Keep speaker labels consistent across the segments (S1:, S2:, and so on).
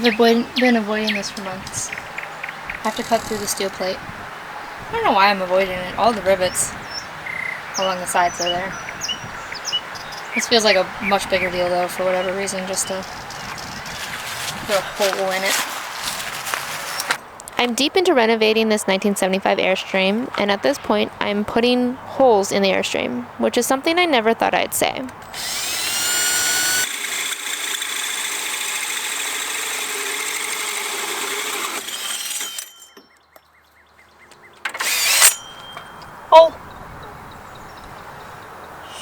S1: been avoiding this for months. I have to cut through the steel plate. I don't know why I'm avoiding it. All the rivets along the sides are there. This feels like a much bigger deal though, for whatever reason, just to put a hole in it.
S2: I'm deep into renovating this 1975 Airstream, and at this point, I'm putting holes in the Airstream, which is something I never thought I'd say.
S1: Hole!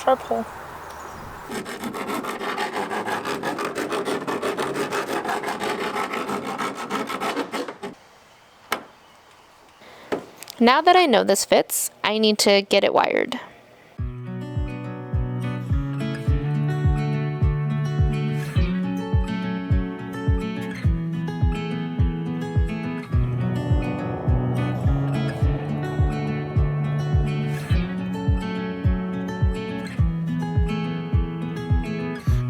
S1: Sharp hole.
S2: Now that I know this fits, I need to get it wired.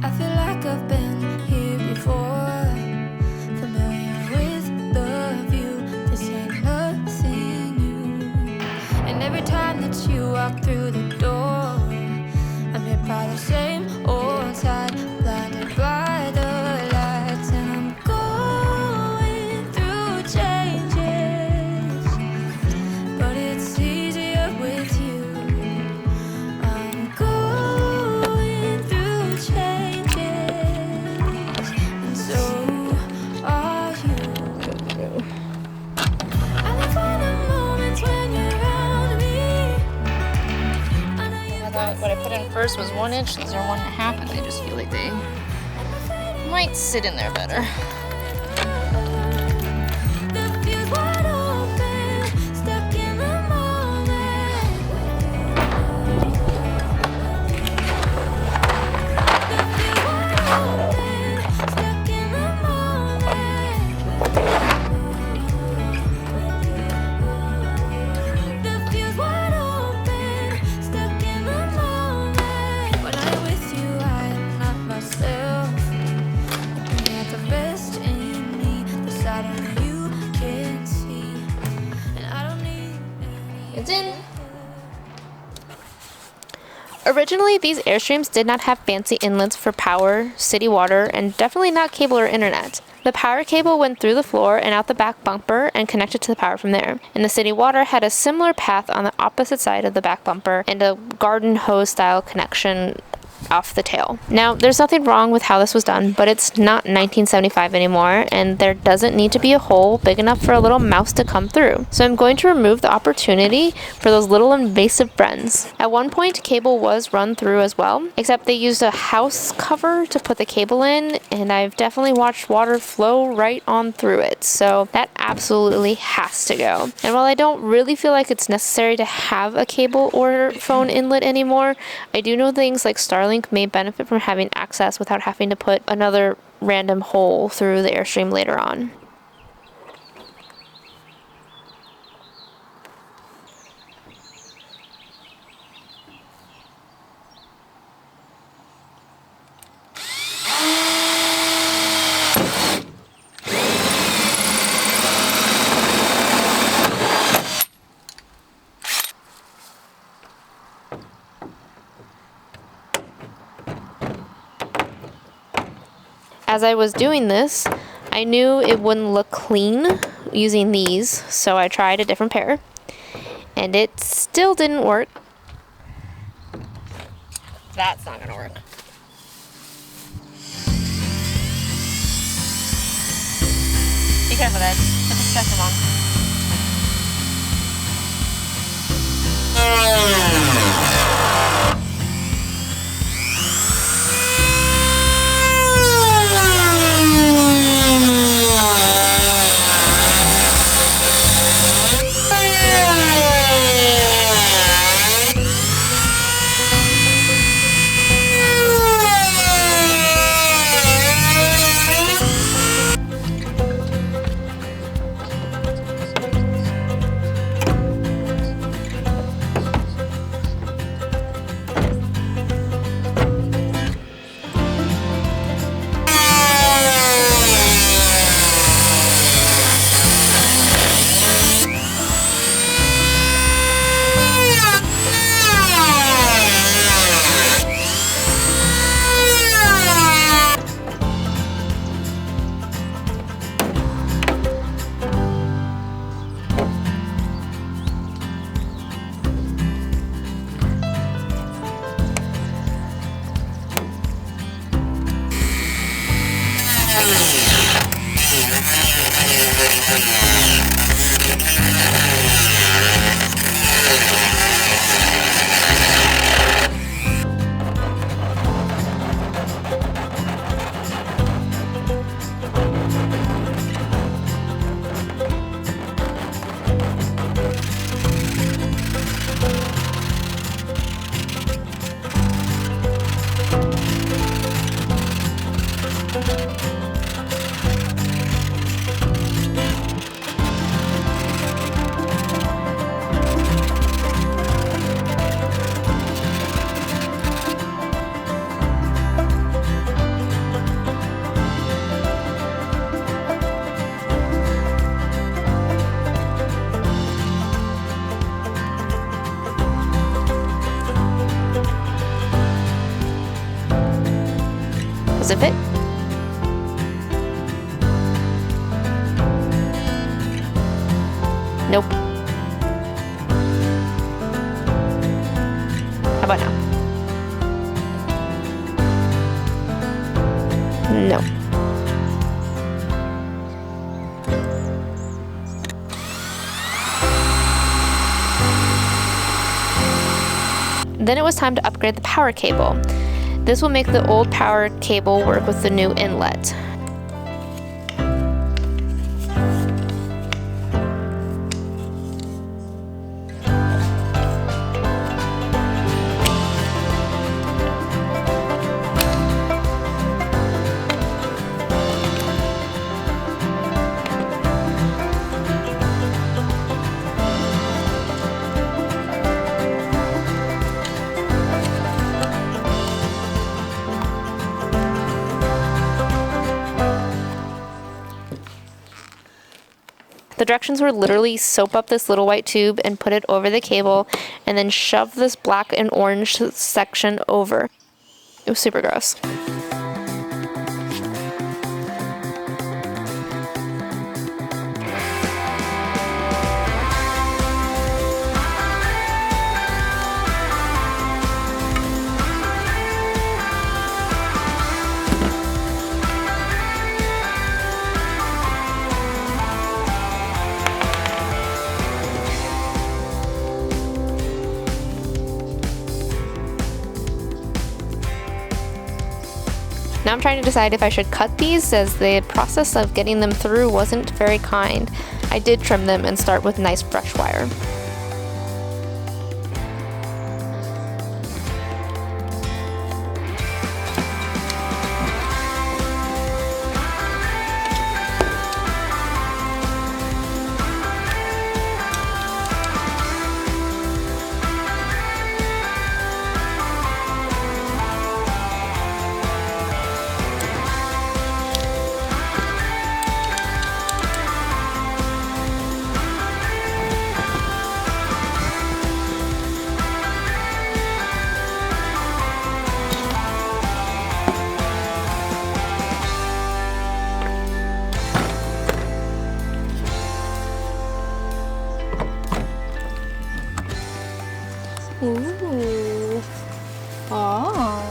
S3: I feel like I've been here before, familiar with the view. This ain't nothing new. And every time that you walk through the door, I'm hit by the same old tide, blinded by the lights. And I'm going through changes, but it's easier with you. I'm going through changes, and so are you. I live for the moments when you're around me.
S1: I thought what I put in first was 1 inch, these are 1.5, and they just feel like they might sit in there better.
S3: The fuse wide open, stuck in the moment. The fuse wide open, stuck in the moment. The fuse wide open, stuck in the moment. When I'm with you, I am not myself. Looking at the best in me, the side of you can see, and I don't need any.
S1: It's in.
S2: Originally, these Airstreams did not have fancy inlets for power, city water, and definitely not cable or internet. The power cable went through the floor and out the back bumper and connected to the power from there. And the city water had a similar path on the opposite side of the back bumper and a garden hose style connection off the tail. Now, there's nothing wrong with how this was done, but it's not 1975 anymore, and there doesn't need to be a hole big enough for a little mouse to come through. So I'm going to remove the opportunity for those little invasive friends. At one point, cable was run through as well, except they used a house cover to put the cable in, and I've definitely watched water flow right on through it, so that absolutely has to go. And while I don't really feel like it's necessary to have a cable or phone inlet anymore, I do know things like Starlink may benefit from having access without having to put another random hole through the Airstream later on. As I was doing this, I knew it wouldn't look clean using these, so I tried a different pair, and it still didn't work.
S1: That's not gonna work. Be careful, Dad. Put the stressor on.
S2: Does it fit? Nope. How about now? No. Then it was time to upgrade the power cable. This will make the old power cable work with the new inlet. The directions were literally soap up this little white tube and put it over the cable and then shove this black and orange section over. It was super gross. Now I'm trying to decide if I should cut these, as the process of getting them through wasn't very kind. I did trim them and start with nice brush wire.
S1: Ooh. Oh.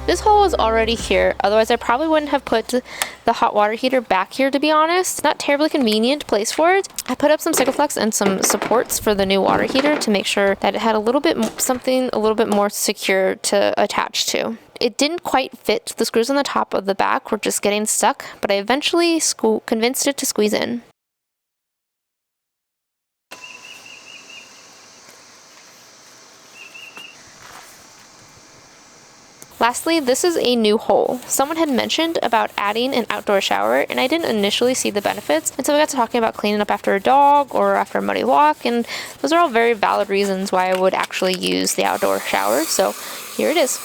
S2: This hole was already here, otherwise I probably wouldn't have put the hot water heater back here, to be honest. Not terribly convenient place for it. I put up some Sikaflex and some supports for the new water heater to make sure that it had a little bit something a little bit more secure to attach to. It didn't quite fit. The screws on the top of the back were just getting stuck, but I eventually convinced it to squeeze in. Lastly, this is a new hole. Someone had mentioned about adding an outdoor shower, and I didn't initially see the benefits until we got to talking about cleaning up after a dog or after a muddy walk, and those are all very valid reasons why I would actually use the outdoor shower, so here it is.